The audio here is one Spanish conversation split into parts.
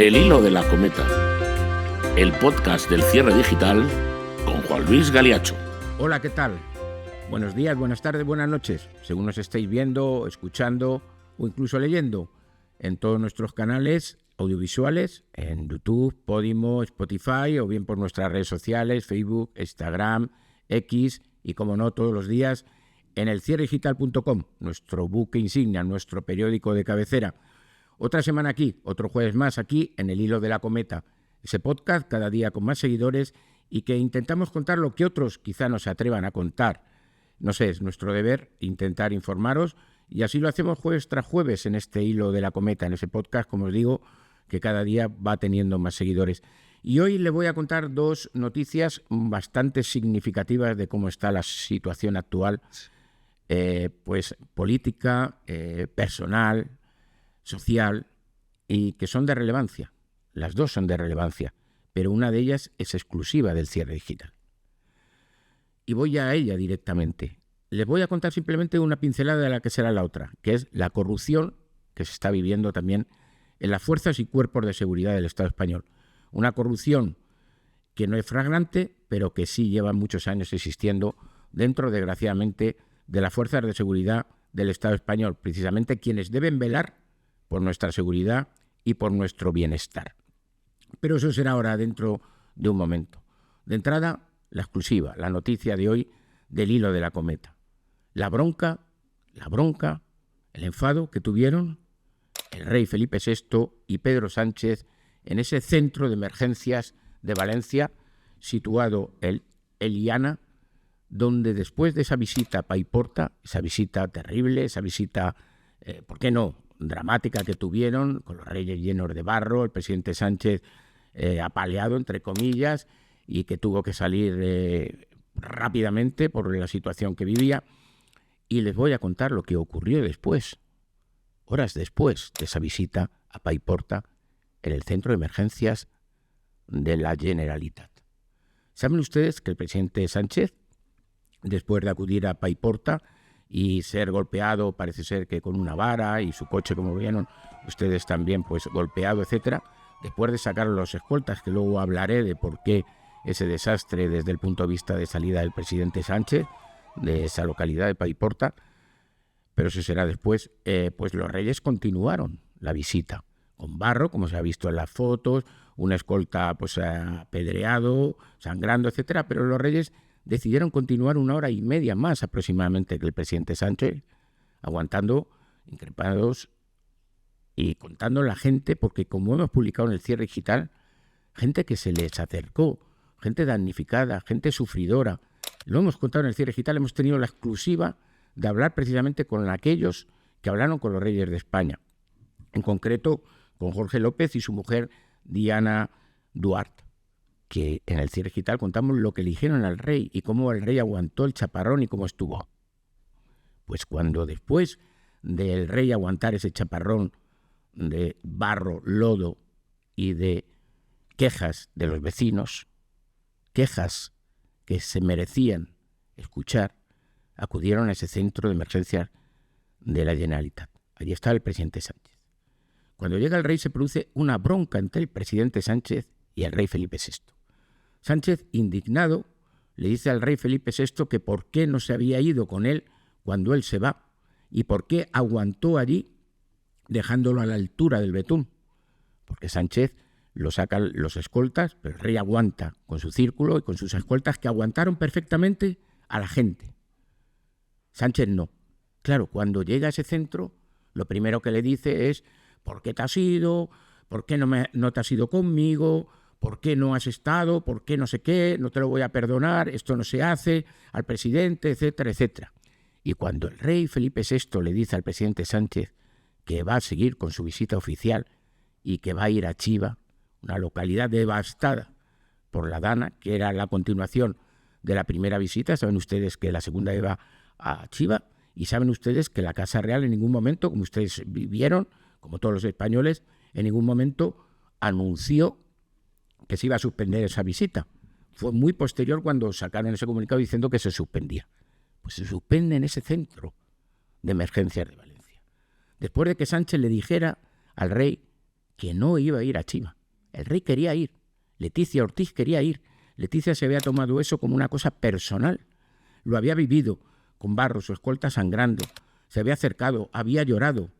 El hilo de la cometa, el podcast del cierre digital con Juan Luis Galiacho. Hola, ¿qué tal? Buenos días, buenas tardes, buenas noches, según nos estéis viendo, escuchando o incluso leyendo en todos nuestros canales audiovisuales, en YouTube, Podimo, Spotify o bien por nuestras redes sociales, Facebook, Instagram, X y, como no, todos los días en elcierredigital.com, nuestro buque insignia, nuestro periódico de cabecera. Otra semana aquí, otro jueves más aquí en El Hilo de la Cometa, ese podcast cada día con más seguidores y que intentamos contar lo que otros quizá no se atrevan a contar. No sé, es nuestro deber intentar informaros y así lo hacemos jueves tras jueves en este Hilo de la Cometa, en ese podcast, como os digo, que cada día va teniendo más seguidores. Y hoy le voy a contar dos noticias bastante significativas de cómo está la situación actual, pues política, personal, social, y que son de relevancia. Las dos son de relevancia, pero una de ellas es exclusiva del cierre digital. Y voy a ella directamente. Les voy a contar simplemente una pincelada de la que será la otra, que es la corrupción que se está viviendo también en las fuerzas y cuerpos de seguridad del Estado español. Una corrupción que no es flagrante, pero que sí lleva muchos años existiendo dentro, desgraciadamente, de las fuerzas de seguridad del Estado español, precisamente quienes deben velar por nuestra seguridad y por nuestro bienestar. Pero eso será ahora dentro de un momento. De entrada, la exclusiva, la noticia de hoy del Hilo de la Cometa. La bronca, el enfado que tuvieron el rey Felipe VI y Pedro Sánchez en ese centro de emergencias de Valencia, situado en Eliana, donde después de esa visita a Paiporta, esa visita terrible, esa visita, ¿por qué no?, dramática que tuvieron, con los reyes llenos de barro, el presidente Sánchez apaleado, entre comillas, y que tuvo que salir rápidamente por la situación que vivía. Y les voy a contar lo que ocurrió después, horas después de esa visita a Paiporta, en el centro de emergencias de la Generalitat. ¿Saben ustedes que el presidente Sánchez, después de acudir a Paiporta y ser golpeado, parece ser que con una vara, y su coche, como vieron ustedes también, pues golpeado, etcétera, después de sacar los escoltas, que luego hablaré de por qué ese desastre desde el punto de vista de salida del presidente Sánchez, de esa localidad de Paiporta, pero eso será después, pues los reyes continuaron la visita, con barro, como se ha visto en las fotos, una escolta pues apedreado, sangrando, etcétera, pero los reyes decidieron continuar 1 hora y media más aproximadamente que el presidente Sánchez, aguantando, increpados y contando a la gente, porque como hemos publicado en el cierre digital, gente que se les acercó, gente damnificada, gente sufridora. Lo hemos contado en el cierre digital, hemos tenido la exclusiva de hablar precisamente con aquellos que hablaron con los reyes de España, en concreto con Jorge López y su mujer Diana Duarte, que en el cierre digital contamos lo que le dijeron al rey y cómo el rey aguantó el chaparrón y cómo estuvo. Pues cuando después del rey aguantar ese chaparrón de barro, lodo y de quejas de los vecinos, quejas que se merecían escuchar, acudieron a ese centro de emergencias de la Generalitat. Allí está el presidente Sánchez. Cuando llega el rey se produce una bronca entre el presidente Sánchez y el rey Felipe VI. Sánchez, indignado, le dice al rey Felipe VI que por qué no se había ido con él cuando él se va y por qué aguantó allí dejándolo a la altura del betún. Porque Sánchez lo sacan los escoltas, pero el rey aguanta con su círculo y con sus escoltas que aguantaron perfectamente a la gente. Sánchez no. Claro, cuando llega a ese centro, lo primero que le dice es: ¿por qué te has ido? ¿Por qué no te has ido conmigo? ¿Por qué no has estado? ¿Por qué no sé qué? No te lo voy a perdonar, esto no se hace, al presidente, etcétera, etcétera. Y cuando el rey Felipe VI le dice al presidente Sánchez que va a seguir con su visita oficial y que va a ir a Chiva, una localidad devastada por la Dana, que era la continuación de la primera visita, saben ustedes que la segunda iba a Chiva, y saben ustedes que la Casa Real en ningún momento, como ustedes vieron, como todos los españoles, en ningún momento anunció que se iba a suspender esa visita. Fue muy posterior cuando sacaron ese comunicado diciendo que se suspendía. Pues se suspende en ese centro de emergencias de Valencia. Después de que Sánchez le dijera al rey que no iba a ir a Chiva, El rey quería ir. Leticia Ortiz quería ir. Leticia se había tomado eso como una cosa personal. Lo había vivido con Barros, su escolta sangrando. Se había acercado, había llorado.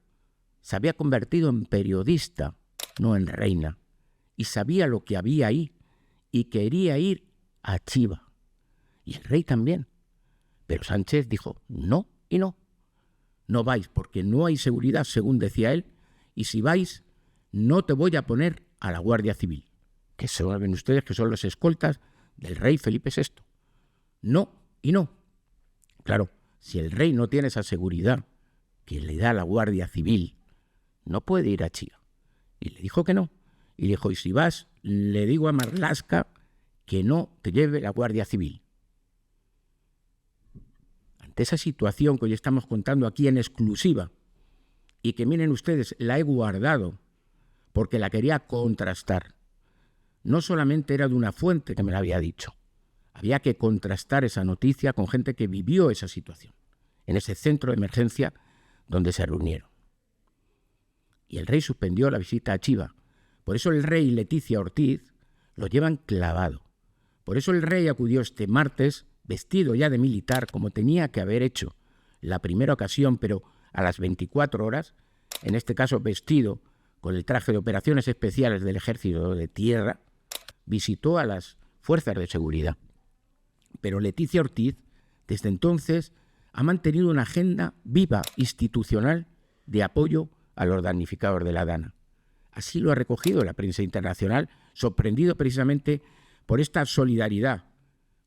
Se había convertido en periodista, no en reina. Y sabía lo que había ahí. Y quería ir a Chiva. Y el rey también. Pero Sánchez dijo no y no. No vais porque no hay seguridad, según decía él. Y si vais, no te voy a poner a la Guardia Civil. Que saben ustedes que son los escoltas del rey Felipe VI. No y no. Claro, si el rey no tiene esa seguridad que le da la Guardia Civil, no puede ir a Chiva. Y le dijo que no. Y le dijo, y si vas, le digo a Marlaska que no te lleve la Guardia Civil. Ante esa situación que hoy estamos contando aquí en exclusiva, y que miren ustedes, la he guardado porque la quería contrastar. No solamente era de una fuente que me la había dicho, había que contrastar esa noticia con gente que vivió esa situación, en ese centro de emergencia donde se reunieron. Y el rey suspendió la visita a Chiva. Por eso el rey y Leticia Ortiz lo llevan clavado. Por eso el rey acudió este martes, vestido ya de militar, como tenía que haber hecho la primera ocasión, pero a las 24 horas, en este caso vestido con el traje de operaciones especiales del Ejército de Tierra, visitó a las fuerzas de seguridad. Pero Leticia Ortiz, desde entonces, ha mantenido una agenda viva, institucional, de apoyo a los damnificados de la Dana. Así lo ha recogido la prensa internacional, sorprendido precisamente por esta solidaridad,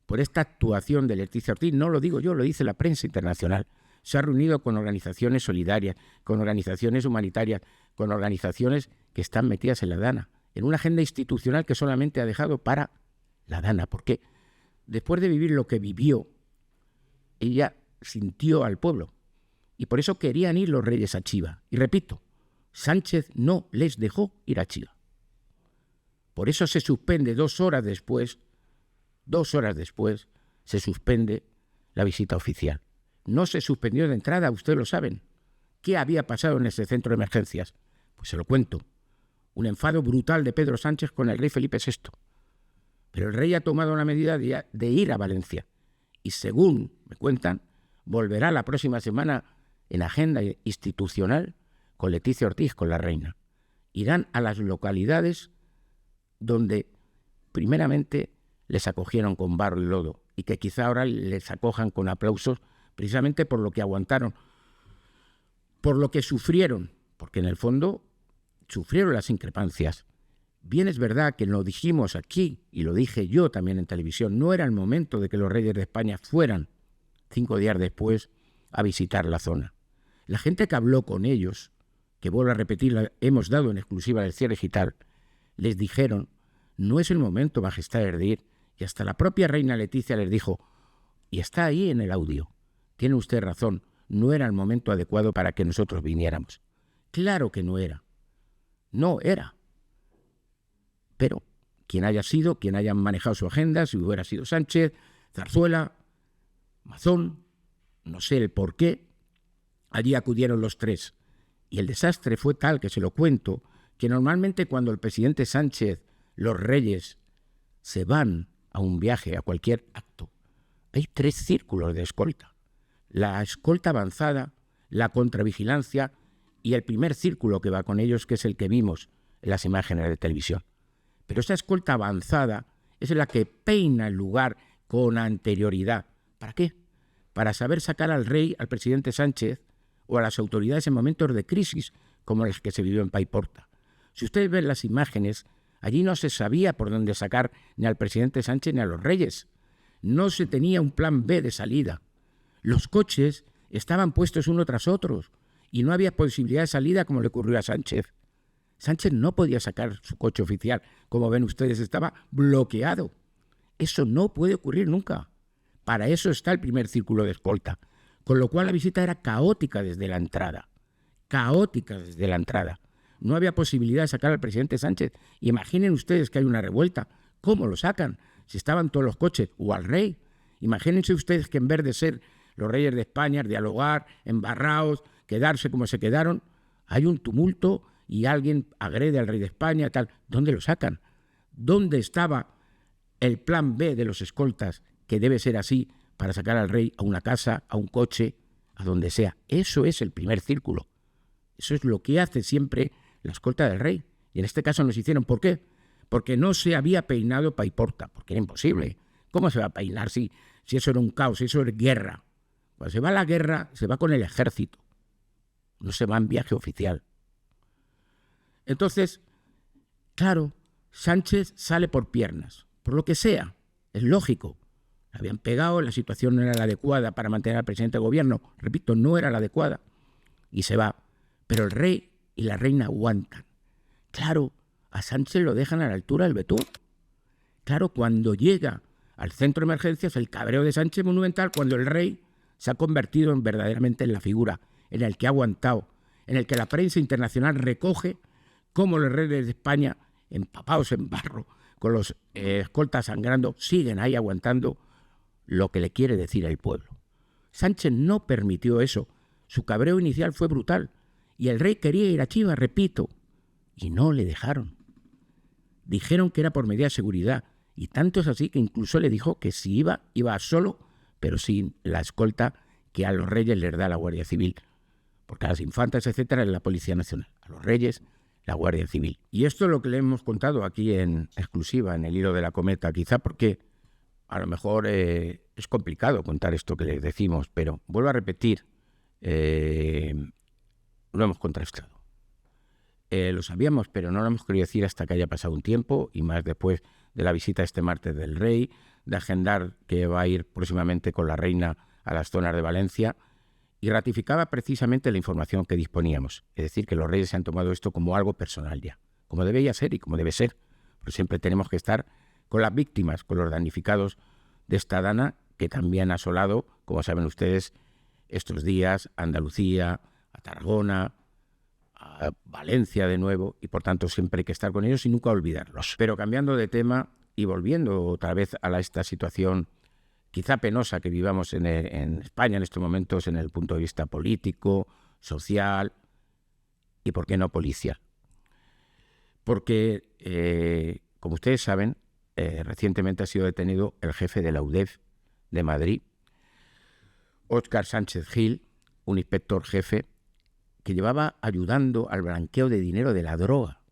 por esta actuación de Leticia Ortiz. No lo digo yo, lo dice la prensa internacional. Se ha reunido con organizaciones solidarias, con organizaciones humanitarias, con organizaciones que están metidas en la Dana, en una agenda institucional que solamente ha dejado para la Dana, porque después de vivir lo que vivió, ella sintió al pueblo, y por eso querían ir los reyes a Chiva. Y repito, Sánchez no les dejó ir a Chiva. Por eso se suspende 2 horas después, se suspende la visita oficial. No se suspendió de entrada, ustedes lo saben. ¿Qué había pasado en ese centro de emergencias? Pues se lo cuento. Un enfado brutal de Pedro Sánchez con el rey Felipe VI. Pero el rey ha tomado la medida de ir a Valencia. Y según me cuentan, volverá la próxima semana en agenda institucional con Leticia Ortiz, con la reina. Irán a las localidades donde primeramente les acogieron con barro y lodo y que quizá ahora les acojan con aplausos precisamente por lo que aguantaron, por lo que sufrieron, porque en el fondo sufrieron las increpancias. Bien es verdad que lo dijimos aquí, y lo dije yo también en televisión, no era el momento de que los reyes de España fueran 5 días después a visitar la zona. La gente que habló con ellos, que vuelvo a repetir, hemos dado en exclusiva del cierre digital, les dijeron, no es el momento, majestades, de ir. Y hasta la propia reina Leticia les dijo, y está ahí en el audio, tiene usted razón, no era el momento adecuado para que nosotros viniéramos. Claro que no era. No era. Pero quien haya sido, quien haya manejado su agenda, si hubiera sido Sánchez, Zarzuela, Mazón, no sé el por qué, allí acudieron los 3. Y el desastre fue tal, que se lo cuento, que normalmente cuando el presidente Sánchez, los reyes, se van a un viaje, a cualquier acto, hay 3 círculos de escolta. La escolta avanzada, la contravigilancia y el primer círculo que va con ellos, que es el que vimos en las imágenes de televisión. Pero esa escolta avanzada es la que peina el lugar con anterioridad. ¿Para qué? Para saber sacar al rey, al presidente Sánchez o a las autoridades en momentos de crisis como los que se vivió en Paiporta. Si ustedes ven las imágenes, allí no se sabía por dónde sacar ni al presidente Sánchez ni a los reyes. No se tenía un plan B de salida. Los coches estaban puestos uno tras otro y no había posibilidad de salida como le ocurrió a Sánchez. Sánchez no podía sacar su coche oficial. Como ven ustedes, estaba bloqueado. Eso no puede ocurrir nunca. Para eso está el primer círculo de escolta. Con lo cual la visita era caótica desde la entrada. Caótica desde la entrada. No había posibilidad de sacar al presidente Sánchez. Imaginen ustedes que hay una revuelta. ¿Cómo lo sacan? Si estaban todos los coches. O al rey. Imagínense ustedes que en vez de ser los reyes de España, dialogar, embarraos, quedarse como se quedaron, hay un tumulto y alguien agrede al rey de España, tal. ¿Dónde lo sacan? ¿Dónde estaba el plan B de los escoltas, que debe ser así, para sacar al rey a una casa, a un coche, a donde sea? Eso es el primer círculo. Eso es lo que hace siempre la escolta del rey. Y en este caso nos hicieron. ¿Por qué? Porque no se había peinado Paiporta, porque era imposible. ¿Cómo se va a peinar si eso era un caos, si eso era guerra? Cuando se va a la guerra, se va con el ejército. No se va en viaje oficial. Entonces, claro, Sánchez sale por piernas, por lo que sea. Es lógico. Le habían pegado, la situación no era la adecuada para mantener al presidente de gobierno. Repito, no era la adecuada. Y se va. Pero el rey y la reina aguantan. Claro, a Sánchez lo dejan a la altura del betún. Claro, cuando llega al centro de emergencias, el cabreo de Sánchez es monumental, cuando el rey se ha convertido verdaderamente en la figura, en el que ha aguantado, en el que la prensa internacional recoge cómo los reyes de España, empapados en barro, con los escoltas sangrando, siguen ahí aguantando lo que le quiere decir el pueblo. Sánchez no permitió eso. Su cabreo inicial fue brutal. Y el rey quería ir a Chiva, repito, y no le dejaron. Dijeron que era por medida de seguridad, y tanto es así que incluso le dijo que si iba solo, pero sin la escolta que a los reyes les da la Guardia Civil. Porque a las infantas, etcétera, es la Policía Nacional. A los reyes, la Guardia Civil. Y esto es lo que le hemos contado aquí en exclusiva, en el hilo de la cometa, quizá porque a lo mejor es complicado contar esto que les decimos, pero vuelvo a repetir, lo hemos contrastado. Lo sabíamos, pero no lo hemos querido decir hasta que haya pasado un tiempo, y más después de la visita este martes del rey, de agendar que va a ir próximamente con la reina a las zonas de Valencia, y ratificaba precisamente la información que disponíamos. Es decir, que los reyes se han tomado esto como algo personal ya, como debía ser y como debe ser. Pero siempre tenemos que estar con las víctimas, con los damnificados de esta dana que también ha asolado, como saben ustedes, estos días Andalucía, a Tarragona, a Valencia de nuevo, y por tanto siempre hay que estar con ellos y nunca olvidarlos. Pero cambiando de tema y volviendo otra vez a esta situación quizá penosa que vivamos en España en estos momentos, en el punto de vista político, social y, ¿por qué no, policial? Porque, como ustedes saben, recientemente ha sido detenido el jefe de la UDEF de Madrid, Óscar Sánchez Gil, un inspector jefe que llevaba ayudando al blanqueo de dinero de la droga.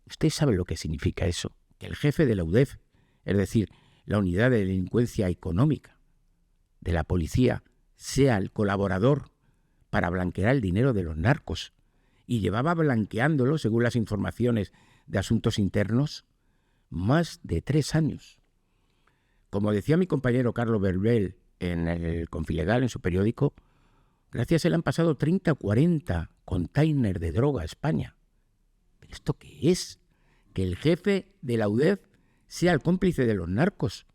Ustedes saben lo que significa eso, que el jefe de la UDEF, es decir, la unidad de delincuencia económica de la policía, sea el colaborador para blanquear el dinero de los narcos, y llevaba blanqueándolo, según las informaciones de Asuntos Internos, más de 3 años. Como decía mi compañero Carlos Berbel en el Confilegal, en su periódico, gracias a él han pasado 30 o 40 containers de droga a España. ¿Pero esto qué es? Que el jefe de la UDEF sea el cómplice de los narcos.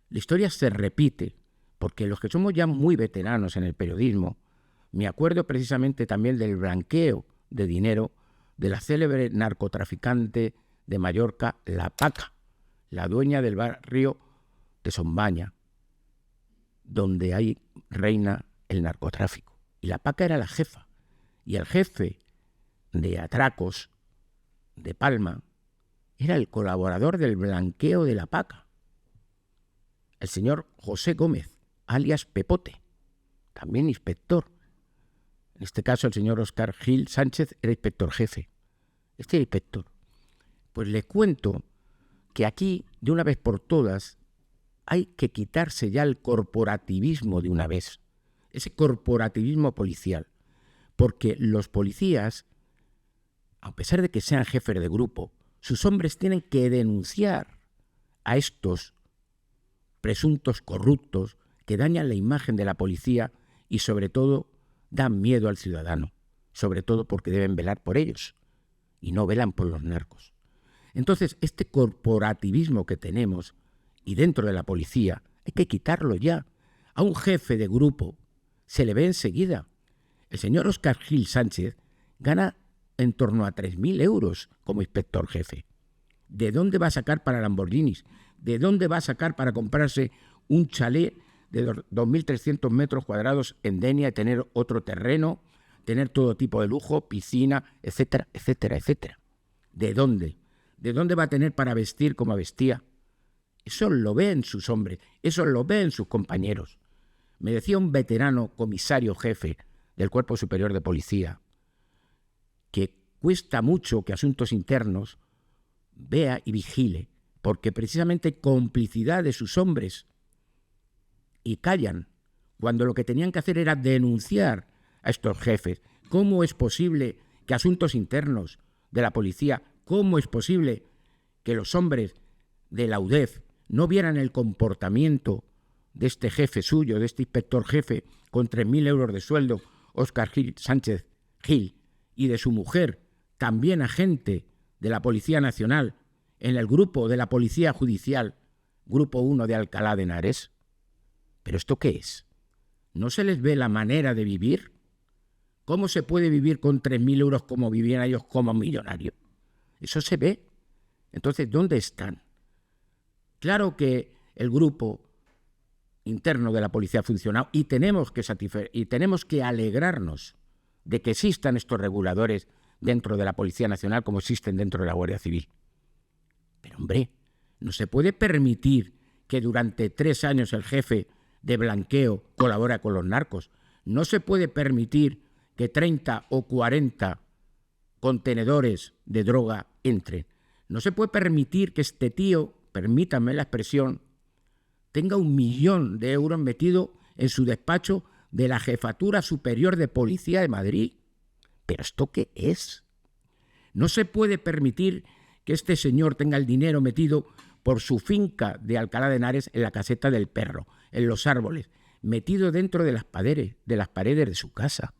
La historia se repite, porque los que somos ya muy veteranos en el periodismo, me acuerdo precisamente también del blanqueo de dinero de la célebre narcotraficante de Mallorca, La Paca, la dueña del barrio de Sombaña, donde ahí reina el narcotráfico. Y La Paca era la jefa. Y el jefe de atracos de Palma era el colaborador del blanqueo de La Paca, el señor José Gómez, alias Pepote, también inspector. En este caso el señor Óscar Gil Sánchez era inspector jefe. Este inspector. Pues les cuento que aquí, de una vez por todas, hay que quitarse ya el corporativismo de una vez, ese corporativismo policial, porque los policías, a pesar de que sean jefes de grupo, sus hombres tienen que denunciar a estos presuntos corruptos que dañan la imagen de la policía y sobre todo dan miedo al ciudadano, sobre todo porque deben velar por ellos y no velan por los narcos. Entonces, este corporativismo que tenemos y dentro de la policía hay que quitarlo ya. A un jefe de grupo se le ve enseguida. El señor Óscar Gil Sánchez gana en torno a 3.000 euros como inspector jefe. ¿De dónde va a sacar para Lamborghinis? ¿De dónde va a sacar para comprarse un chalet de 2.300 metros cuadrados en Denia y tener otro terreno, tener todo tipo de lujo, piscina, etcétera, etcétera, etcétera. ¿De dónde? ¿De dónde va a tener para vestir como vestía? Eso lo ven sus hombres, eso lo ven sus compañeros. Me decía un veterano comisario jefe del Cuerpo Superior de Policía que cuesta mucho que Asuntos Internos vea y vigile, porque precisamente complicidad de sus hombres, y callan, cuando lo que tenían que hacer era denunciar a estos jefes. ¿Cómo es posible que Asuntos Internos de la policía, cómo es posible que los hombres de la UDEF no vieran el comportamiento de este jefe suyo, de este inspector jefe, con 3.000 euros de sueldo, Óscar Sánchez Gil, y de su mujer, también agente de la Policía Nacional, en el grupo de la Policía Judicial, Grupo 1 de Alcalá de Henares? ¿Pero esto qué es? ¿No se les ve la manera de vivir? ¿Cómo se puede vivir con 3.000 euros como vivían ellos como millonarios? Eso se ve. Entonces, ¿dónde están? Claro que el grupo interno de la policía ha funcionado y tenemos que alegrarnos de que existan estos reguladores dentro de la Policía Nacional como existen dentro de la Guardia Civil. Pero, hombre, no se puede permitir que durante 3 años el jefe de blanqueo colabora con los narcos. No se puede permitir que 30 o 40 contenedores de droga entren. No se puede permitir que este tío, permítanme la expresión, tenga 1 millón de euros metido en su despacho de la Jefatura Superior de Policía de Madrid. ¿Pero esto qué es? No se puede permitir que este señor tenga el dinero metido por su finca de Alcalá de Henares en la caseta del perro, en los árboles, metido dentro de las paredes de su casa.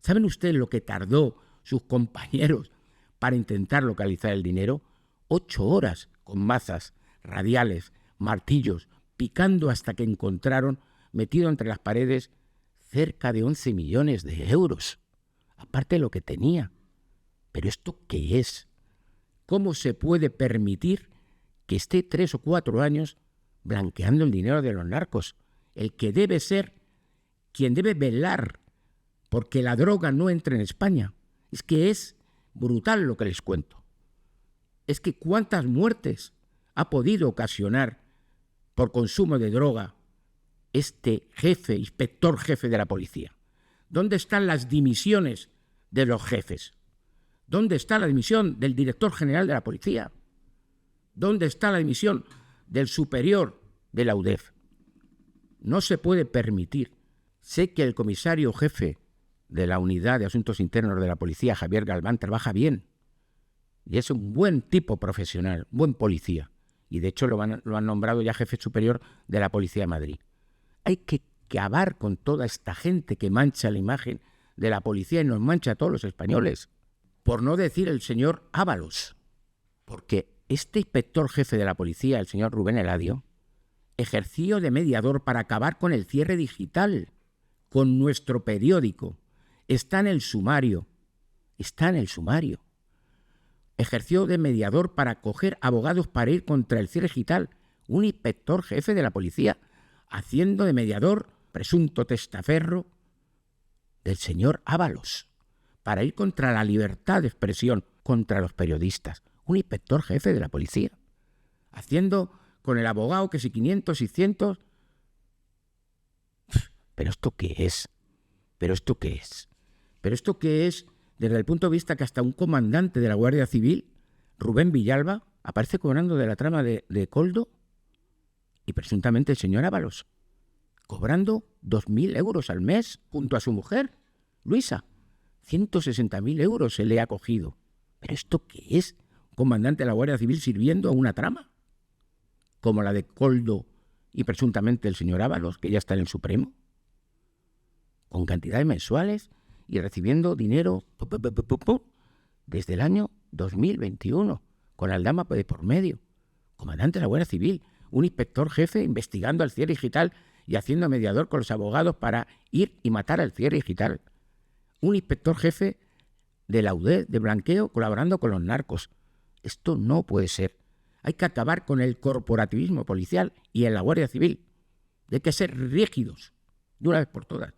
¿Saben ustedes lo que tardó sus compañeros para intentar localizar el dinero? 8 horas con mazas, radiales, martillos, picando hasta que encontraron, metido entre las paredes, cerca de 11 millones de euros, aparte de lo que tenía. ¿Pero esto qué es? ¿Cómo se puede permitir que esté 3 o 4 años blanqueando el dinero de los narcos? El que debe ser quien debe velar porque la droga no entre en España. Es que es brutal lo que les cuento. Es que cuántas muertes ha podido ocasionar por consumo de droga este jefe, inspector jefe de la policía. ¿Dónde están las dimisiones de los jefes? ¿Dónde está la dimisión del director general de la policía? ¿Dónde está la dimisión del superior de la UDEF? No se puede permitir. Sé que el comisario jefe de la Unidad de Asuntos Internos de la Policía, Javier Galván, trabaja bien. Y es un buen tipo profesional, buen policía. Y de hecho lo han nombrado ya jefe superior de la Policía de Madrid. Hay que acabar con toda esta gente que mancha la imagen de la policía y nos mancha a todos los españoles. Por no decir el señor Ábalos. Porque este inspector jefe de la policía, el señor Rubén Eladio, ejerció de mediador para acabar con el cierre digital, con nuestro periódico. Está en el sumario. Ejerció de mediador para coger abogados para ir contra el cierre digital. Un inspector jefe de la policía haciendo de mediador, presunto testaferro, del señor Ábalos, para ir contra la libertad de expresión, contra los periodistas. Un inspector jefe de la policía, haciendo con el abogado que si 500, 600... ¿Pero esto qué es? ¿Pero esto qué es? Desde el punto de vista que hasta un comandante de la Guardia Civil, Rubén Villalba, aparece cobrando de la trama de Coldo y presuntamente el señor Ábalos, cobrando 2.000 euros al mes junto a su mujer, Luisa. 160.000 euros se le ha cogido. ¿Pero esto qué es? ¿Un comandante de la Guardia Civil sirviendo a una trama? Como la de Coldo y presuntamente el señor Ábalos, que ya está en el Supremo, con cantidades mensuales y recibiendo dinero desde el año 2021, con Aldama de por medio. Comandante de la Guardia Civil, un inspector jefe investigando al cierre digital y haciendo mediador con los abogados para ir y matar al cierre digital. Un inspector jefe de la UDEF de blanqueo colaborando con los narcos. Esto no puede ser. Hay que acabar con el corporativismo policial y en la Guardia Civil. Hay que ser rígidos, de una vez por todas,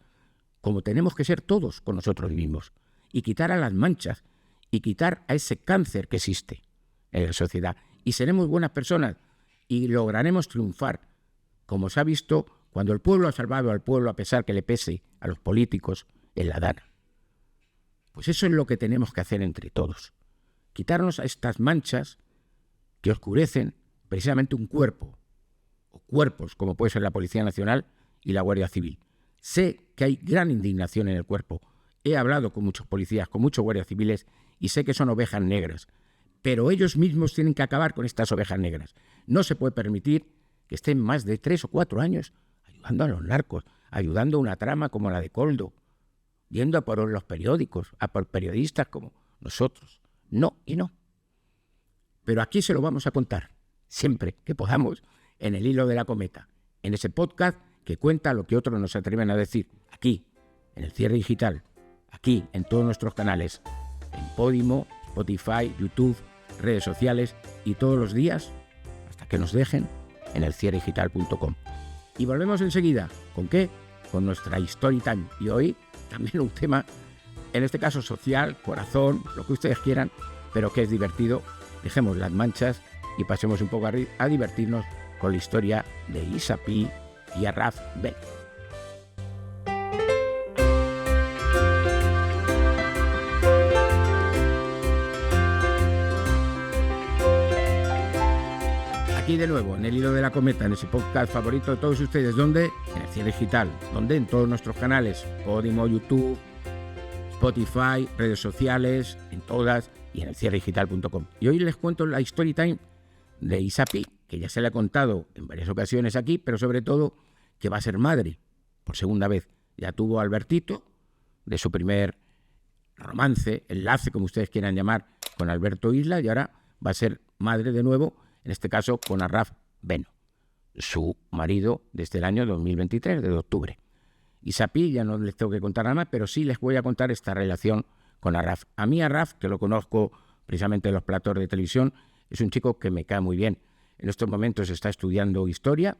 como tenemos que ser todos con nosotros mismos, y quitar a las manchas, y quitar a ese cáncer que existe en la sociedad. Y seremos buenas personas y lograremos triunfar, como se ha visto cuando el pueblo ha salvado al pueblo a pesar que le pese a los políticos en la dana. Pues eso es lo que tenemos que hacer entre todos. Quitarnos a estas manchas que oscurecen precisamente un cuerpo, o cuerpos como puede ser la Policía Nacional y la Guardia Civil. Sé que hay gran indignación en el cuerpo. He hablado con muchos policías, con muchos guardias civiles, y sé que son ovejas negras. Pero ellos mismos tienen que acabar con estas ovejas negras. No se puede permitir que estén más de 3 o 4 años ayudando a los narcos, ayudando a una trama como la de Koldo, yendo a por los periódicos, a por periodistas como nosotros. No y no. Pero aquí se lo vamos a contar, siempre que podamos, en el hilo de la cometa, en ese podcast que cuenta lo que otros no se atreven a decir, aquí, en el Cierre Digital, aquí, en todos nuestros canales, en Podimo, Spotify, YouTube, redes sociales y todos los días, hasta que nos dejen, en elcierredigital.com. Y volvemos enseguida, ¿con qué? Con nuestra Story Time. Y hoy también un tema, en este caso social, corazón, lo que ustedes quieran, pero que es divertido. Dejemos las manchas y pasemos un poco a divertirnos con la historia de Isapí y Arraf Beno. Aquí de nuevo, en el hilo de la cometa, en ese podcast favorito de todos ustedes, ¿dónde? En el Cierre Digital, donde en todos nuestros canales, Podimo, YouTube, Spotify, redes sociales, en todas, y en elcierredigital.com. Y hoy les cuento la story time de Isapí, que ya se le ha contado en varias ocasiones aquí, pero sobre todo que va a ser madre por segunda vez. Ya tuvo a Albertito, de su primer romance, enlace, como ustedes quieran llamar, con Alberto Isla, y ahora va a ser madre de nuevo, en este caso con Arraf Beno, su marido desde el año 2023, desde octubre. Isapí, ya no les tengo que contar nada más, pero sí les voy a contar esta relación con Arraf. A mí Arraf, que lo conozco precisamente en los platos de televisión, es un chico que me cae muy bien. En estos momentos está estudiando Historia.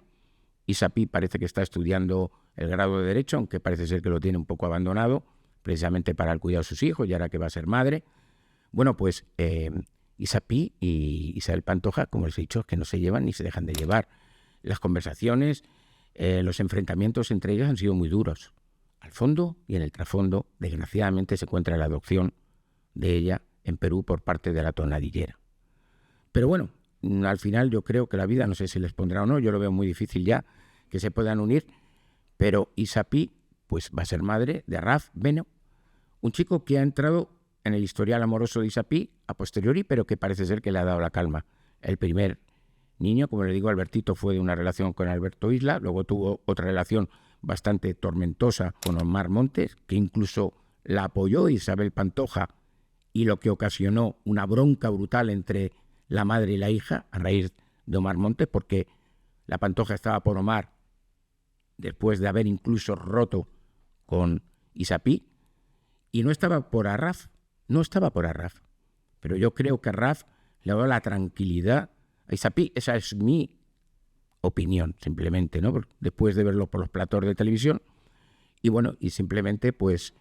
Isapí parece que está estudiando el grado de Derecho, aunque parece ser que lo tiene un poco abandonado, precisamente para el cuidado de sus hijos, y ahora que va a ser madre. Bueno, pues Isapí y Isabel Pantoja, como les he dicho, que no se llevan ni se dejan de llevar. Las conversaciones, los enfrentamientos entre ellos han sido muy duros. Al fondo y en el trasfondo, desgraciadamente, se encuentra la adopción de ella en Perú por parte de la tonadillera. Pero bueno, al final yo creo que la vida, no sé si les pondrá o no, yo lo veo muy difícil ya que se puedan unir, pero Isapí pues va a ser madre de Arraf Beno, un chico que ha entrado en el historial amoroso de Isapí a posteriori, pero que parece ser que le ha dado la calma. El primer niño, como le digo, Albertito, fue de una relación con Alberto Isla, luego tuvo otra relación bastante tormentosa con Omar Montes, que incluso la apoyó Isabel Pantoja, y lo que ocasionó una bronca brutal entre la madre y la hija a raíz de Omar Montes, porque la Pantoja estaba por Omar después de haber incluso roto con Isapí, y no estaba por Arraf, pero yo creo que Arraf le ha dado la tranquilidad a Isapí. Esa es mi opinión, simplemente, ¿no? Después de verlo por los platos de televisión, y bueno, y simplemente pues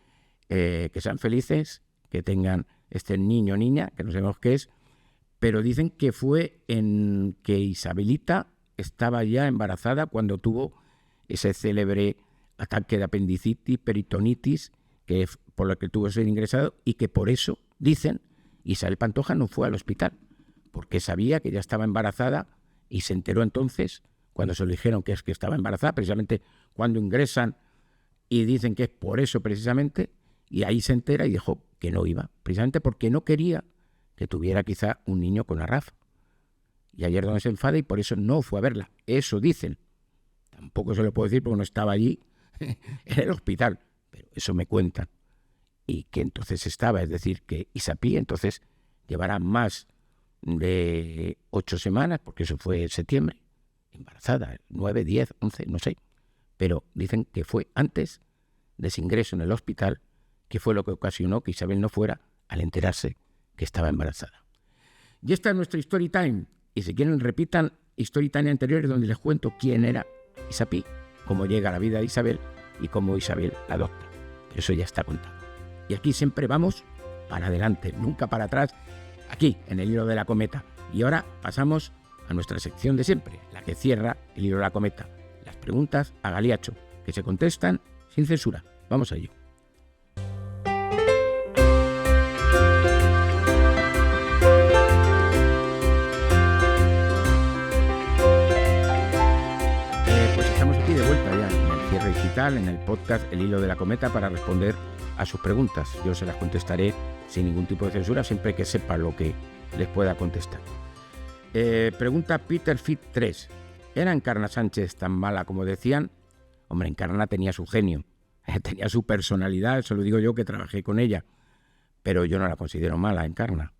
que sean felices, que tengan este niño o niña, que no sabemos qué es, pero dicen que fue en que Isabelita estaba ya embarazada cuando tuvo ese célebre ataque de apendicitis, peritonitis, que por lo que tuvo que ser ingresado, y que por eso, dicen, Isabel Pantoja no fue al hospital, porque sabía que ya estaba embarazada y se enteró entonces, cuando se le dijeron que es que estaba embarazada, precisamente cuando ingresan y dicen que es por eso precisamente, y ahí se entera y dijo que no iba, precisamente porque no quería que tuviera quizá un niño con Arraf. Y ayer donde se enfada y por eso no fue a verla. Eso dicen. Tampoco se lo puedo decir porque no estaba allí en el hospital, pero eso me cuentan. Y que entonces estaba, es decir, que Isapí entonces llevará más de 8 semanas, porque eso fue en septiembre, embarazada, 9, 10, 11, no sé. Pero dicen que fue antes de ese ingreso en el hospital, que fue lo que ocasionó que Isabel no fuera al enterarse que estaba embarazada. Y esta es nuestra Story Time. Y si quieren, repitan Story Time anteriores donde les cuento quién era Isapí, cómo llega a la vida de Isabel y cómo Isabel la adopta. Eso ya está contado. Y aquí siempre vamos para adelante, nunca para atrás, aquí, en el hilo de la cometa. Y ahora pasamos a nuestra sección de siempre, la que cierra el hilo de la cometa. Las preguntas a Galiacho, que se contestan sin censura. Vamos a ello. Pues estamos aquí de vuelta ya en el Cierre Digital, en el podcast El Hilo de la Cometa, para responder a sus preguntas. Yo se las contestaré sin ningún tipo de censura, siempre que sepa lo que les pueda contestar. Pregunta Peter Fit 3. ¿Era Encarna Sánchez tan mala como decían? Hombre, Encarna tenía su genio, tenía su personalidad, eso lo digo yo que trabajé con ella, pero yo no la considero mala, Encarna.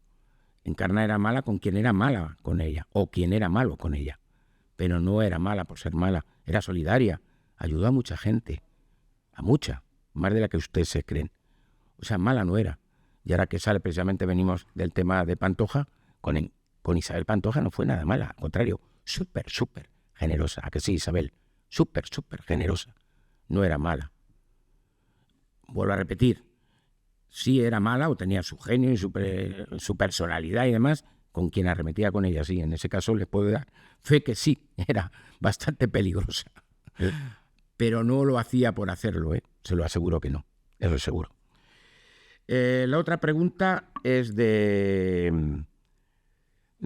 Encarna era mala con quien era mala con ella, o quien era malo con ella, pero no era mala por ser mala, era solidaria, ayudó a mucha gente, a mucha, más de la que ustedes se creen. O sea, mala no era. Y ahora que sale, precisamente venimos del tema de Pantoja, con Isabel Pantoja no fue nada mala, al contrario, súper generosa. ¿A que sí, Isabel? Súper generosa. No era mala. Vuelvo a repetir, sí era mala o tenía su genio y su personalidad y demás, con quien arremetía con ella, sí. En ese caso les puedo dar fe que sí, era bastante peligrosa. Pero no lo hacía por hacerlo, se lo aseguro que no, eso es seguro. La otra pregunta es de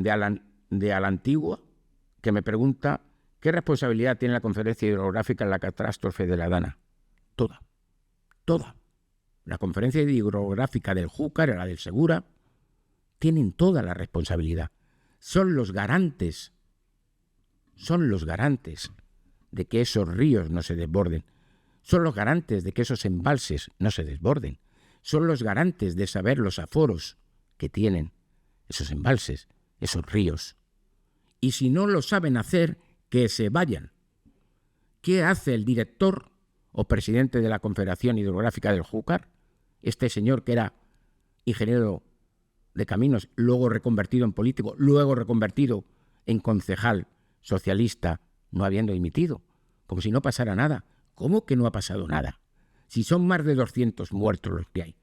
a la Antigua, que me pregunta: ¿qué responsabilidad tiene la Conferencia Hidrográfica en la catástrofe de la Dana? Toda. La Conferencia Hidrográfica del Júcar, la del Segura, tienen toda la responsabilidad. Son los garantes de que esos ríos no se desborden. Son los garantes de que esos embalses no se desborden. Son los garantes de saber los aforos que tienen esos embalses, esos ríos. Y si no lo saben hacer, que se vayan. ¿Qué hace el director o presidente de la Confederación Hidrográfica del Júcar? Este señor que era ingeniero de caminos, luego reconvertido en político, luego reconvertido en concejal socialista, no habiendo dimitido, como si no pasara nada. ¿Cómo que no ha pasado nada? Si son más de 200 muertos los que hay.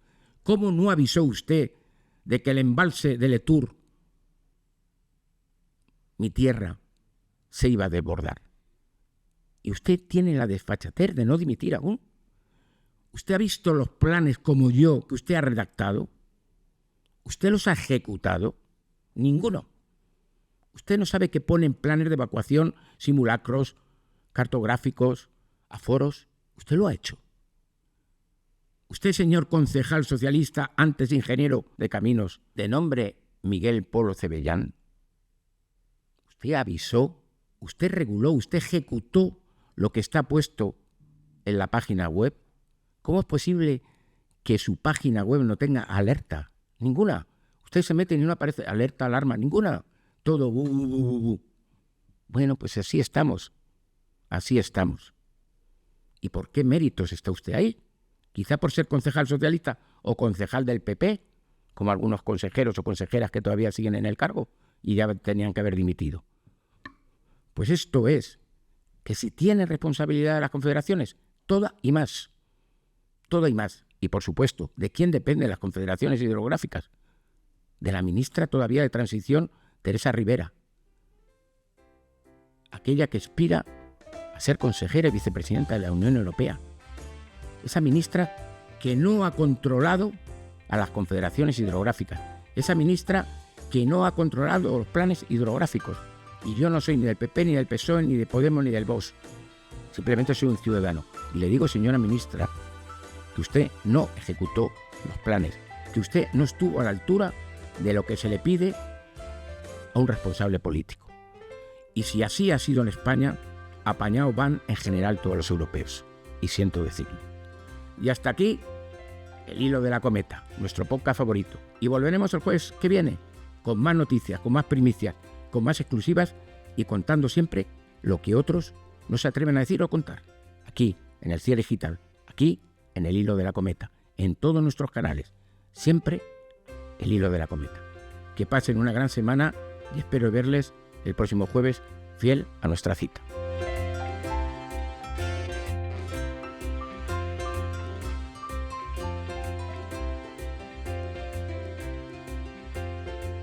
¿Cómo no avisó usted de que el embalse de Letur, mi tierra, se iba a desbordar? Y usted tiene la desfachatez de no dimitir aún. ¿Usted ha visto los planes como yo que usted ha redactado? ¿Usted los ha ejecutado? Ninguno. Usted no sabe que ponen planes de evacuación, simulacros, cartográficos, aforos. Usted lo ha hecho. Usted, señor concejal socialista, antes ingeniero de caminos, de nombre Miguel Polo Cebellán, usted avisó, usted reguló, usted ejecutó lo que está puesto en la página web. ¿Cómo es posible que su página web no tenga alerta? Ninguna. Usted se mete y no aparece alerta, alarma, ninguna. Todo Bueno, pues así estamos. Así estamos. ¿Y por qué méritos está usted ahí? Quizá por ser concejal socialista o concejal del PP, como algunos consejeros o consejeras que todavía siguen en el cargo y ya tenían que haber dimitido. Pues esto es, que si tiene responsabilidad de las confederaciones, toda y más. Toda y más. Y por supuesto, ¿de quién dependen las confederaciones hidrográficas? De la ministra todavía de Transición, Teresa Rivera. Aquella que aspira a ser consejera y vicepresidenta de la Unión Europea. Esa ministra que no ha controlado a las confederaciones hidrográficas. Esa ministra que no ha controlado los planes hidrográficos. Y yo no soy ni del PP, ni del PSOE, ni de Podemos, ni del Vox. Simplemente soy un ciudadano. Y le digo, señora ministra, que usted no ejecutó los planes, que usted no estuvo a la altura de lo que se le pide a un responsable político. Y si así ha sido en España, apañados van en general todos los europeos. Y siento decirlo. Y hasta aquí el hilo de la cometa, nuestro podcast favorito. Y volveremos el jueves que viene con más noticias, con más primicias, con más exclusivas y contando siempre lo que otros no se atreven a decir o contar. Aquí, en el Cierre Digital, aquí, en el hilo de la cometa, en todos nuestros canales. Siempre el hilo de la cometa. Que pasen una gran semana y espero verles el próximo jueves fiel a nuestra cita.